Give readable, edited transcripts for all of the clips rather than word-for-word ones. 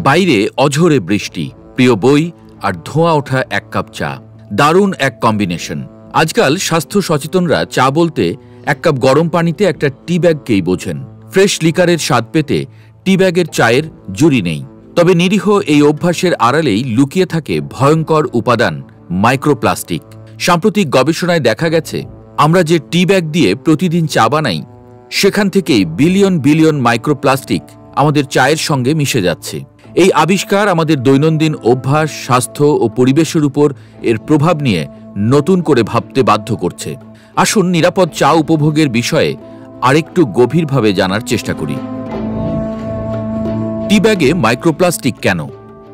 বাইরে অঝোরে বৃষ্টি, প্রিয় বই আর ধোঁয়া ওঠা এক কাপ চা, দারুণ এক কম্বিনেশন। আজকাল স্বাস্থ্য সচেতনরা চা বলতে এক কাপ গরম পানিতে একটা টি ব্যাগকেই বোঝেন। ফ্রেশ লিকারের স্বাদ পেতে টি ব্যাগের চায়ের জুড়ি নেই। তবে নিরীহ এই অভ্যাসের আড়ালেই লুকিয়ে থাকে ভয়ঙ্কর উপাদান মাইক্রোপ্লাস্টিক। সাম্প্রতিক গবেষণায় দেখা গেছে, আমরা যে টি ব্যাগ দিয়ে প্রতিদিন চা বানাই সেখান থেকেই বিলিয়ন বিলিয়ন মাইক্রোপ্লাস্টিক আমাদের চায়ের সঙ্গে মিশে যাচ্ছে। এই আবিষ্কার আমাদের দৈনন্দিন অভ্যাস, স্বাস্থ্য ও পরিবেশের উপর এর প্রভাব নিয়ে নতুন করে ভাবতে বাধ্য করছে। আসুন নিরাপদ চা উপভোগের বিষয়ে আরেকটু গভীরভাবে জানার চেষ্টা করি। টি ব্যাগে মাইক্রোপ্লাস্টিক কেন,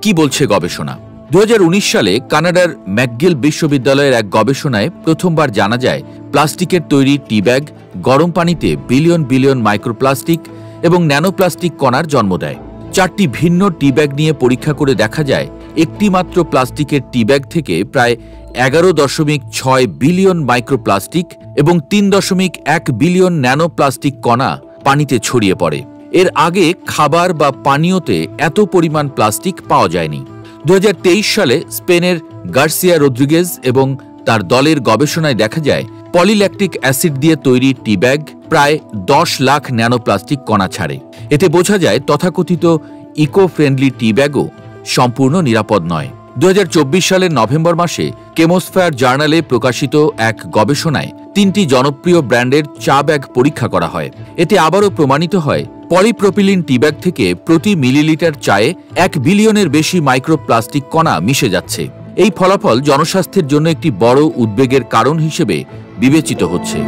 কি বলছে গবেষণা? 2019 সালে কানাডার ম্যাকগিল বিশ্ববিদ্যালয়ের এক গবেষণায় প্রথমবার জানা যায় প্লাস্টিকের তৈরি টি ব্যাগ গরম পানিতে বিলিয়ন বিলিয়ন মাইক্রোপ্লাস্টিক এবং ন্যানোপ্লাস্টিক কণার জন্ম দেয়। 4টি ভিন্ন টি ব্যাগ নিয়ে পরীক্ষা করে দেখা যায় একটি মাত্র প্লাস্টিকের টি ব্যাগ থেকে প্রায় 11.6 বিলিয়ন মাইক্রোপ্লাস্টিক এবং 3.1 বিলিয়ন ন্যানোপ্লাস্টিক কণা পানিতে ছড়িয়ে পড়ে। এর আগে খাবার বা পানীয়তে এত পরিমাণ প্লাস্টিক পাওয়া যায়নি। 2023 সালে স্পেনের গার্সিয়া রদ্রিগেজ এবং তার দলের গবেষণায় দেখা যায় পলিল্যাকটিক অ্যাসিড দিয়ে তৈরি টি ব্যাগ প্রায় 10 লাখ ন্যানোপ্লাস্টিক কণা ছাড়ে। এতে বোঝা যায় তথাকথিত ইকো ফ্রেন্ডলি টি ব্যাগও সম্পূর্ণ নিরাপদ নয়। 2024 সালের নভেম্বর মাসে কেমোস্ফেয়ার জার্নালে প্রকাশিত এক গবেষণায় 3টি জনপ্রিয় ব্র্যান্ডের চা ব্যাগ পরীক্ষা করা হয়। এতে আবারও প্রমাণিত হয় পলিপ্রোপিলিন টি ব্যাগ থেকে প্রতি মিলিলিটার চায়ে 1 বিলিয়নের বেশি মাইক্রোপ্লাস্টিক কণা মিশে যাচ্ছে। এই ফলাফল জনস্বাস্থ্যের জন্য একটি বড় উদ্বেগের কারণ হিসেবে বিবেচিত হচ্ছে।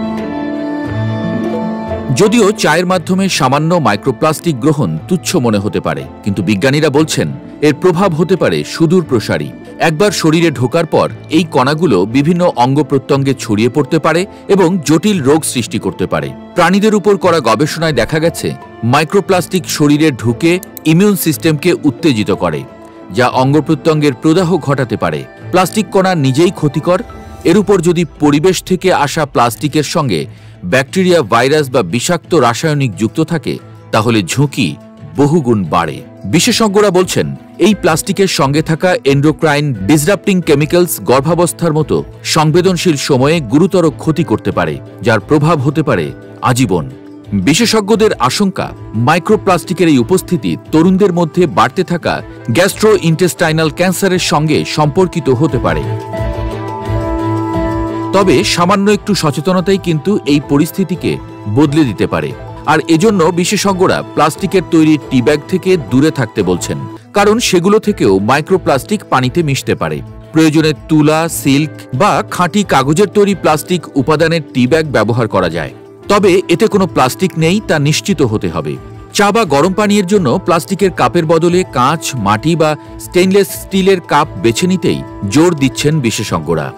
যদিও চায়ের মাধ্যমে সামান্য মাইক্রোপ্লাস্টিক গ্রহণ তুচ্ছ মনে হতে পারে, কিন্তু বিজ্ঞানীরা বলছেন এর প্রভাব হতে পারে সুদূর প্রসারী। একবার শরীরে ঢোকার পর এই কণাগুলো বিভিন্ন অঙ্গ প্রত্যঙ্গে ছড়িয়ে পড়তে পারে এবং জটিল রোগ সৃষ্টি করতে পারে। প্রাণীদের উপর করা গবেষণায় দেখা গেছে মাইক্রোপ্লাস্টিক শরীরে ঢুকে ইমিউন সিস্টেমকে উত্তেজিত করে, যা অঙ্গ প্রত্যঙ্গের প্রদাহ ঘটাতে পারে। প্লাস্টিক কণা নিজেই ক্ষতিকর, এর উপর যদি পরিবেশ থেকে আসা প্লাস্টিকের সঙ্গে ব্যাকটেরিয়া, ভাইরাস বা বিষাক্ত রাসায়নিক যুক্ত থাকে তাহলে ঝুঁকি বহুগুণ বাড়ে। বিশেষজ্ঞরা বলছেন এই প্লাস্টিকের সঙ্গে থাকা এন্ডোক্রাইন ডিসরাপ্টিং কেমিক্যালস গর্ভাবস্থার মতো সংবেদনশীল সময়ে গুরুতর ক্ষতি করতে পারে, যার প্রভাব হতে পারে আজীবন। বিশেষজ্ঞদের আশঙ্কা মাইক্রোপ্লাস্টিকের এই উপস্থিতি তরুণদের মধ্যে বাড়তে থাকা গ্যাস্ট্রো ইন্টেস্টাইনাল ক্যান্সারের সঙ্গে সম্পর্কিত হতে পারে। তবে সামান্য একটু সচেতনতাই কিন্তু এই পরিস্থিতিকে বদলে দিতে পারে। আর এজন্য বিশেষজ্ঞরা প্লাস্টিকের তৈরি টি ব্যাগ থেকে দূরে থাকতে বলছেন, কারণ সেগুলো থেকেও মাইক্রোপ্লাস্টিক পানিতে মিশতে পারে। প্রয়োজনে তুলা, সিল্ক বা খাঁটি কাগজের তৈরি প্লাস্টিক উপাদানের টি ব্যাগ ব্যবহার করা যায়। তবে এতে কোনো প্লাস্টিক নেই তা নিশ্চিত হতে হবে। চা বা গরম পানীয়ের জন্য প্লাস্টিকের কাপের বদলে কাঁচ, মাটি বা স্টেইনলেস স্টিলের কাপ বেছে নিতেই জোর দিচ্ছেন বিশেষজ্ঞরা।